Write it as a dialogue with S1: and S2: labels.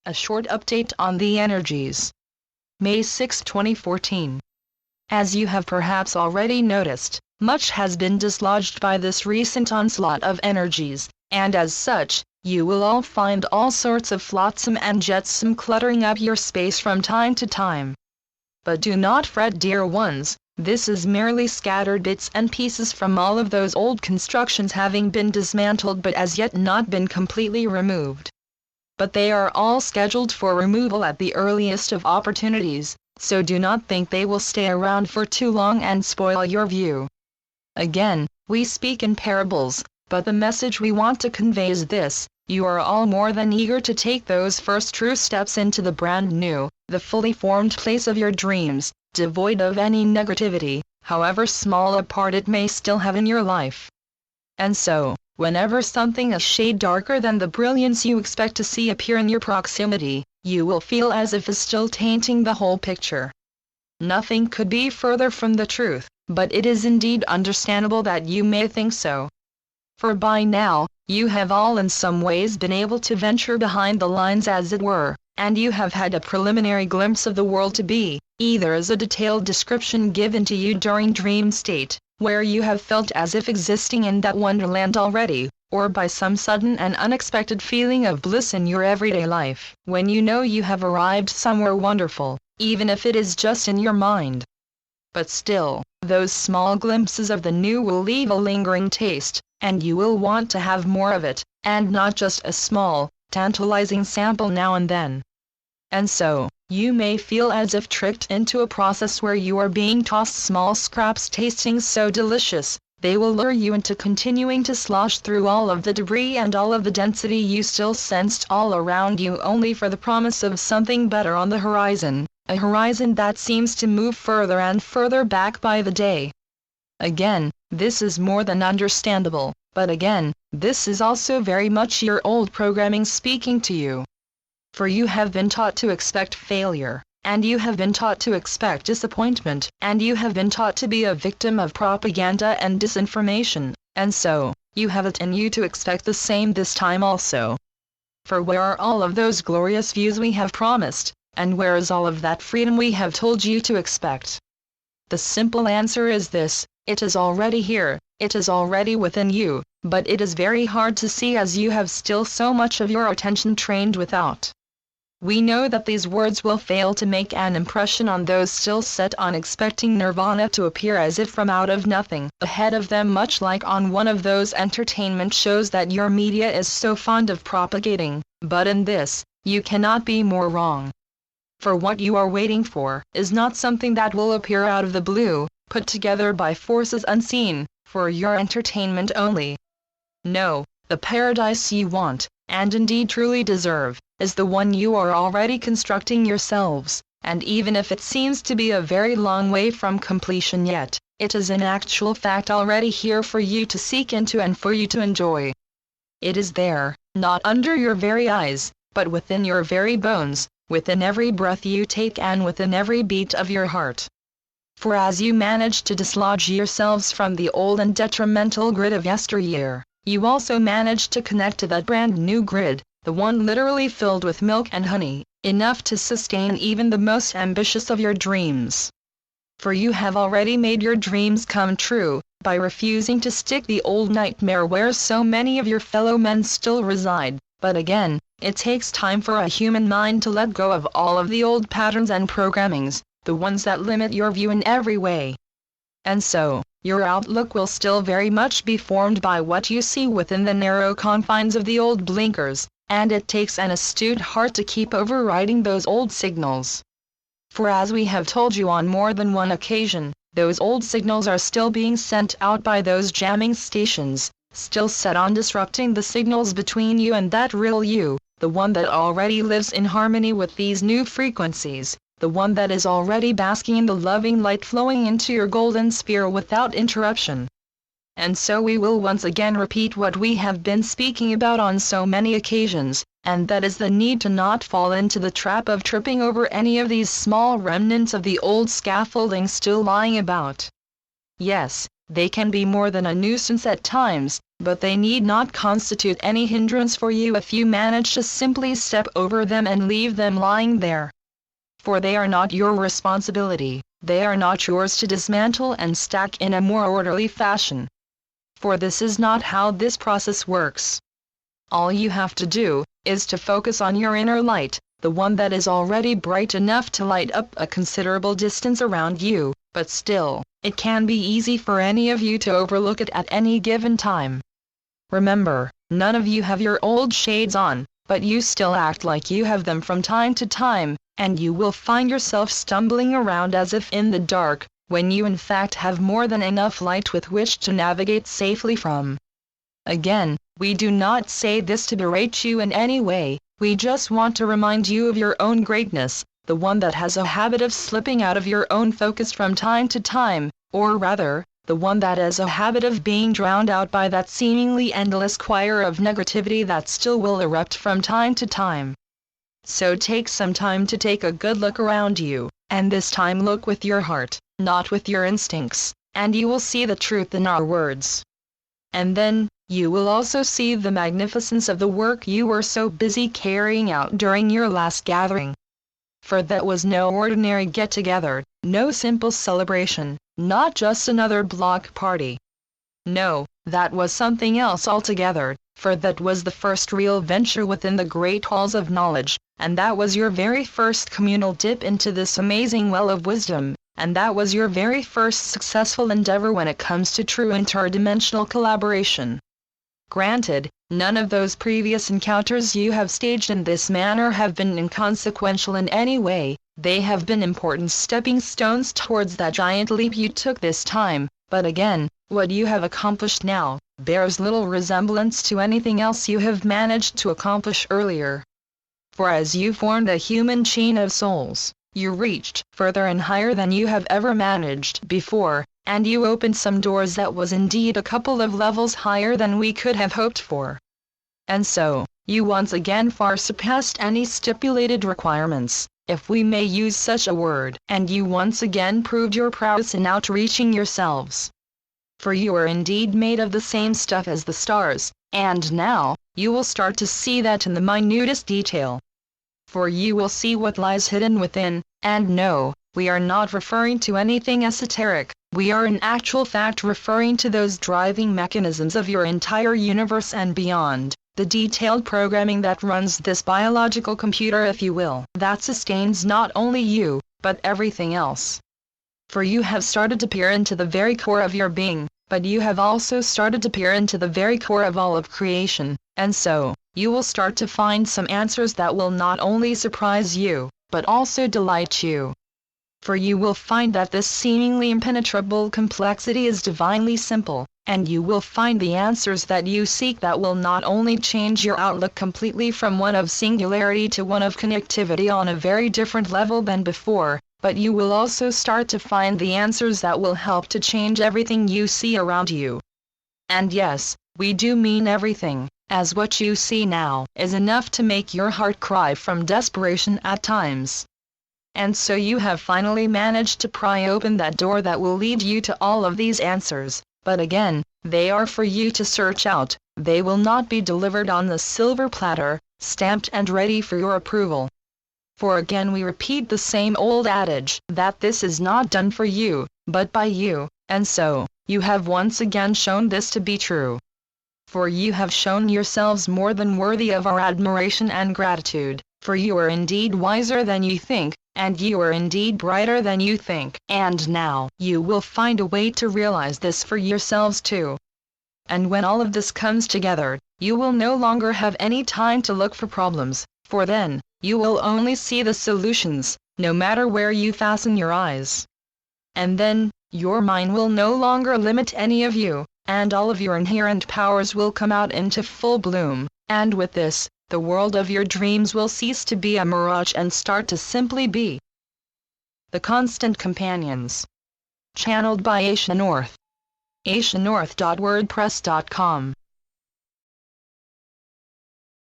S1: A short update on the energies. May 6, 2014. As you have perhaps already noticed, much has been dislodged by this recent onslaught of energies, and as such, you will all find all sorts of flotsam and jetsam cluttering up your space from time to time. But do not fret, dear ones, this is merely scattered bits and pieces from all of those old constructions having been dismantled but as yet not been completely removed. But they are all scheduled for removal at the earliest of opportunities, so do not think they will stay around for too long and spoil your view. Again, we speak in parables, but the message we want to convey is this: you are all more than eager to take those first true steps into the brand new, the fully formed place of your dreams, devoid of any negativity, however small a part it may still have in your life. And so, whenever something a shade darker than the brilliance you expect to see appear in your proximity, you will feel as if it's still tainting the whole picture. Nothing could be further from the truth, but it is indeed understandable that you may think so. For by now, you have all in some ways been able to venture behind the lines as it were, and you have had a preliminary glimpse of the world to be, either as a detailed description given to you during dream state, where you have felt as if existing in that wonderland already, or by some sudden and unexpected feeling of bliss in your everyday life, when you know you have arrived somewhere wonderful, even if it is just in your mind. But still, those small glimpses of the new will leave a lingering taste, and you will want to have more of it, and not just a small, tantalizing sample now and then. And so, you may feel as if tricked into a process where you are being tossed small scraps tasting so delicious, they will lure you into continuing to slosh through all of the debris and all of the density you still sensed all around you, only for the promise of something better on the horizon, a horizon that seems to move further and further back by the day. Again, this is more than understandable, but again, this is also very much your old programming speaking to you. For you have been taught to expect failure, and you have been taught to expect disappointment, and you have been taught to be a victim of propaganda and disinformation, and so, you have it in you to expect the same this time also. For where are all of those glorious views we have promised, and where is all of that freedom we have told you to expect? The simple answer is this: it is already here, it is already within you, but it is very hard to see as you have still so much of your attention trained without. We know that these words will fail to make an impression on those still set on expecting nirvana to appear as if from out of nothing ahead of them, much like on one of those entertainment shows that your media is so fond of propagating, but in this, you cannot be more wrong. For what you are waiting for is not something that will appear out of the blue, put together by forces unseen, for your entertainment only. No, the paradise you want, and indeed truly deserve, is the one you are already constructing yourselves, and even if it seems to be a very long way from completion yet, it is in actual fact already here for you to seek into and for you to enjoy. It is there, not under your very eyes, but within your very bones, within every breath you take and within every beat of your heart. For as you manage to dislodge yourselves from the old and detrimental grid of yesteryear, you also manage to connect to that brand new grid, the one literally filled with milk and honey, enough to sustain even the most ambitious of your dreams. For you have already made your dreams come true, by refusing to stick the old nightmare where so many of your fellow men still reside, but again, it takes time for a human mind to let go of all of the old patterns and programmings, the ones that limit your view in every way. And so, your outlook will still very much be formed by what you see within the narrow confines of the old blinkers, and it takes an astute heart to keep overriding those old signals. For as we have told you on more than one occasion, those old signals are still being sent out by those jamming stations, still set on disrupting the signals between you and that real you, the one that already lives in harmony with these new frequencies, the one that is already basking in the loving light flowing into your golden sphere without interruption. And so we will once again repeat what we have been speaking about on so many occasions, and that is the need to not fall into the trap of tripping over any of these small remnants of the old scaffolding still lying about. Yes, They can be more than a nuisance at times, but they need not constitute any hindrance for you if you manage to simply step over them and leave them lying there. For they are not your responsibility, they are not yours to dismantle and stack in a more orderly fashion. For this is not how this process works. All you have to do is to focus on your inner light, the one that is already bright enough to light up a considerable distance around you, but still, it can be easy for any of you to overlook it at any given time. Remember, none of you have your old shades on, but you still act like you have them from time to time, and you will find yourself stumbling around as if in the dark, when you in fact have more than enough light with which to navigate safely from. Again, we do not say this to berate you in any way, we just want to remind you of your own greatness, the one that has a habit of slipping out of your own focus from time to time, or rather, the one that has a habit of being drowned out by that seemingly endless choir of negativity that still will erupt from time to time. So take some time to take a good look around you, and this time look with your heart, not with your instincts, and you will see the truth in our words. And then, you will also see the magnificence of the work you were so busy carrying out during your last gathering. For that was no ordinary get-together, no simple celebration, not just another block party. No, that was something else altogether, for that was the first real venture within the great halls of knowledge, and that was your very first communal dip into this amazing well of wisdom, and that was your very first successful endeavor when it comes to true interdimensional collaboration. Granted, none of those previous encounters you have staged in this manner have been inconsequential in any way, they have been important stepping stones towards that giant leap you took this time, but again, what you have accomplished now bears little resemblance to anything else you have managed to accomplish earlier. For as you formed a human chain of souls, you reached further and higher than you have ever managed before, and you opened some doors that was indeed a couple of levels higher than we could have hoped for. And so, you once again far surpassed any stipulated requirements, if we may use such a word, and you once again proved your prowess in outreaching yourselves. For you are indeed made of the same stuff as the stars, and now, you will start to see that in the minutest detail. For you will see what lies hidden within, and no, we are not referring to anything esoteric, we are in actual fact referring to those driving mechanisms of your entire universe and beyond, the detailed programming that runs this biological computer, if you will, that sustains not only you, but everything else. For you have started to peer into the very core of your being, but you have also started to peer into the very core of all of creation, and so, you will start to find some answers that will not only surprise you, but also delight you. For you will find that this seemingly impenetrable complexity is divinely simple, and you will find the answers that you seek that will not only change your outlook completely from one of singularity to one of connectivity on a very different level than before, but you will also start to find the answers that will help to change everything you see around you. And yes, we do mean everything, as what you see now is enough to make your heart cry from desperation at times. And so you have finally managed to pry open that door that will lead you to all of these answers, but again, they are for you to search out, they will not be delivered on the silver platter, stamped and ready for your approval. For again we repeat the same old adage, that this is not done for you, but by you, and so, you have once again shown this to be true. For you have shown yourselves more than worthy of our admiration and gratitude, for you are indeed wiser than you think, and you are indeed brighter than you think, and now you will find a way to realize this for yourselves too. And when all of this comes together, you will no longer have any time to look for problems, for then, you will only see the solutions, no matter where you fasten your eyes. And then, your mind will no longer limit any of you, and all of your inherent powers will come out into full bloom, and with this, the world of your dreams will cease to be a mirage and start to simply be. The Constant Companions. Channeled by Asia North. asianorth.wordpress.com